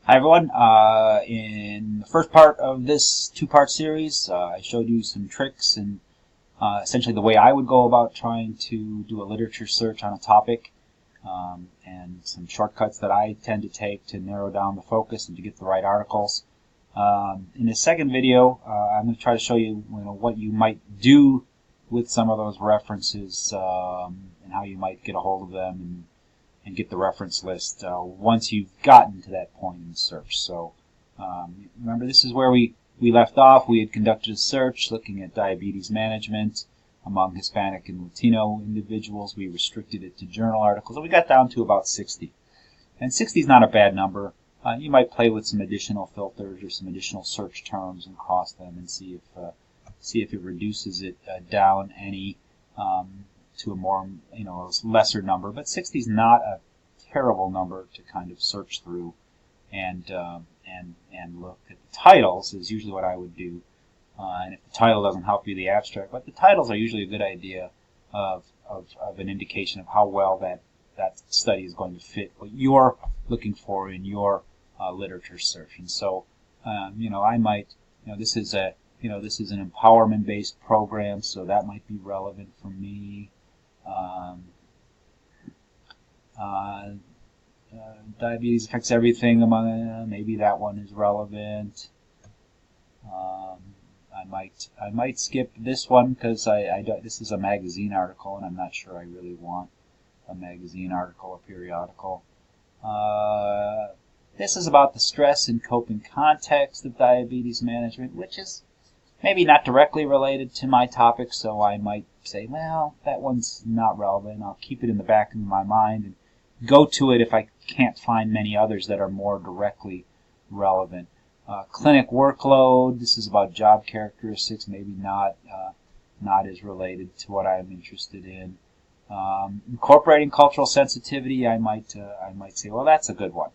Hi everyone. In the first part of this two-part series, I showed you some tricks and essentially the way I would go about trying to do a literature search on a topic, and some shortcuts that I tend to take to narrow down the focus and to get the right articles. In the second video, I'm going to try to show you, what you might do with some of those references, and how you might get a hold of them and get the reference list once you've gotten to that point in the search. So remember, this is where we left off. We had conducted a search looking at diabetes management among Hispanic and Latino individuals. We restricted it to journal articles, and we got down to about 60. And 60 is not a bad number. You might play with some additional filters or some additional search terms and cross them and see if it reduces it down any to a more, lesser number. But 60 is not a terrible number to kind of search through and look at the titles is usually what I would do. And if the title doesn't help you, the abstract. But the titles are usually a good idea of an indication of how well that study is going to fit what you're looking for in your literature search. And so, I might, this is an empowerment-based program, so that might be relevant for me. Diabetes affects everything among maybe that one is relevant. I might skip this one because this is a magazine article and I'm not sure I really want a magazine article or periodical. This is about the stress and coping context of diabetes management, which is maybe not directly related to my topic, so I might say, well, that one's not relevant. I'll keep it in the back of my mind and go to it if I can't find many others that are more directly relevant. Clinic workload, this is about job characteristics, maybe not as related to what I'm interested in. Incorporating cultural sensitivity, I might say, well, that's a good one.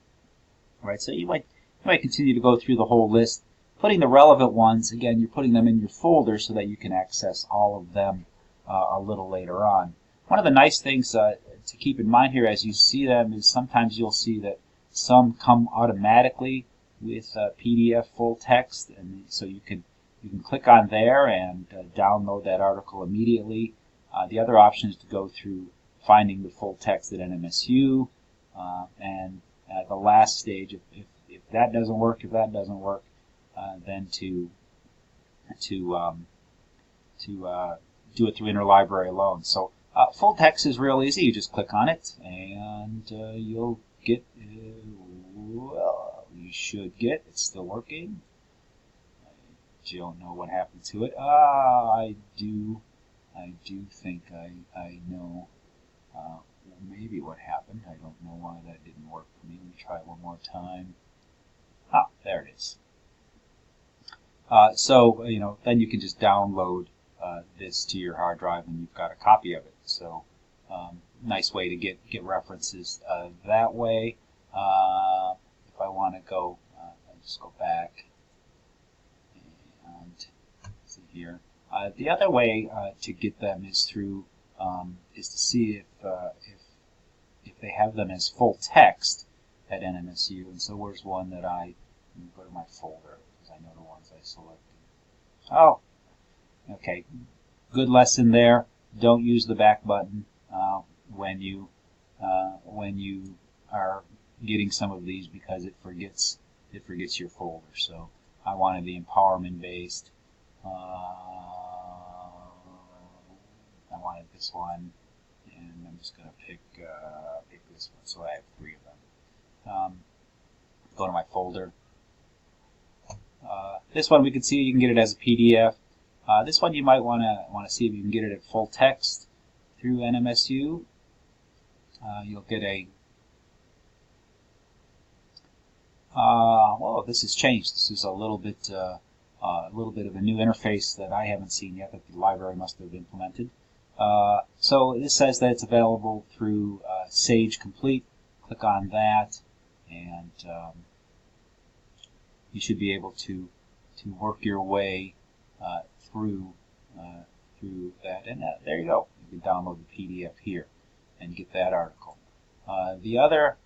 Right, so you might continue to go through the whole list, putting the relevant ones, again, you're putting them in your folder so that you can access all of them a little later on. One of the nice things to keep in mind here as you see them is sometimes you'll see that some come automatically with PDF full text, and so you can click on there and download that article immediately. The other option is to go through finding the full text at NMSU, and the last stage, if that doesn't work, then to do it through interlibrary loan. So full text is real easy. You just click on it, and you'll get. Well, you should get. It's still working. I don't know what happened to it. I do think I know. Maybe what happened. I don't know why that didn't work for me. Let me try it one more time. There it is. So, then you can just download this to your hard drive and you've got a copy of it. So, nice way to get references that way. If I want to go, I'll just go back and see here. The other way to get them is through is to see if they have them as full text at NMSU. And so where's one that let me go to my folder because I know the ones I selected. Oh, okay. Good lesson there. Don't use the back button when you are getting some of these because it forgets your folder. So I wanted the empowerment based. I wanted this one, and I'm just going to pick this one. So I have 3 of them. Go to my folder. This one we can see you can get it as a PDF. This one you might want to see if you can get it at full text through NMSU. You'll get a well, this has changed. This is a little bit of a new interface that I haven't seen yet that the library must have implemented. So this says that it's available through Sage Complete. Click on that, and you should be able to work your way through that. And there you go. You can download the PDF here and get that article. The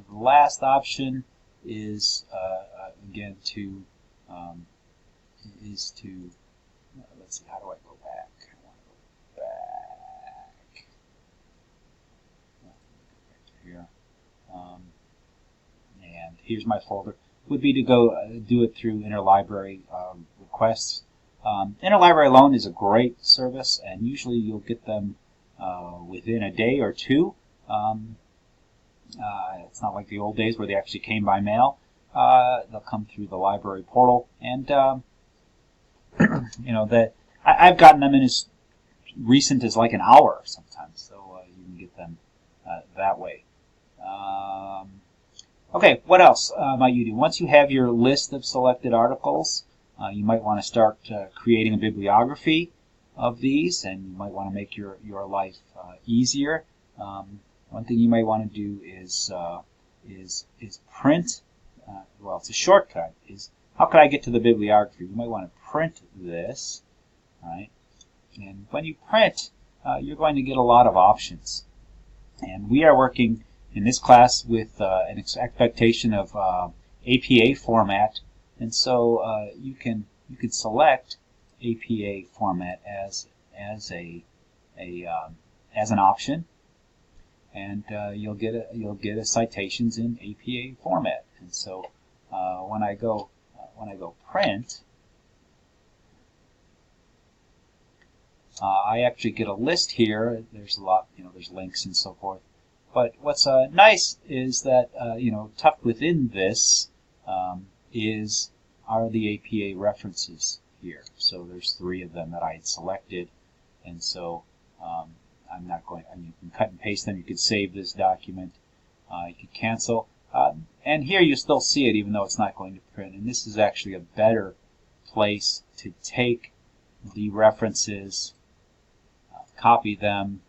last option is again to let's see, how do I go back? I want to go back. Here, and here's my folder. Would be to go do it through interlibrary requests. Interlibrary Loan is a great service, and usually you'll get them within a day or two. It's not like the old days where they actually came by mail. They'll come through the library portal, and I've gotten them in as recent as like an hour sometimes, so you can get them that way. Okay, what else might you do? Once you have your list of selected articles, you might want to start creating a bibliography of these, and you might want to make your life easier. One thing you might want to do is print. Well, it's a shortcut. Is how can I get to the bibliography? You might want to print this, right? And when you print, you're going to get a lot of options. And we are working in this class with an expectation of APA format, and so you can select APA format as an option, and you'll get a citations in APA format. And so when I go print, I actually get a list here. There's a lot, there's links and so forth. But what's nice is that tucked within this are the APA references here. So there's 3 of them that I had selected, and so I'm not going. You can cut and paste them. You could save this document. You could cancel, and here you still see it, even though it's not going to print. And this is actually a better place to take the references, copy them,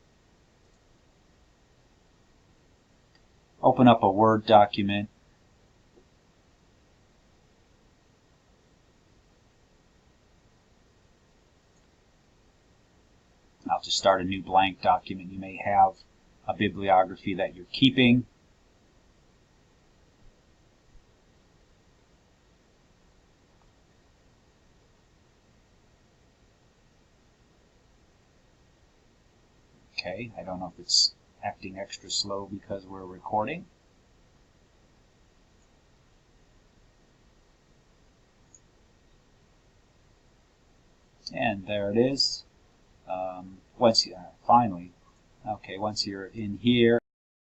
open up a Word document, I'll just start a new blank document. You may have a bibliography that you're keeping. Okay, I don't know if it's acting extra slow because we're recording. And there it is. Once you're in here,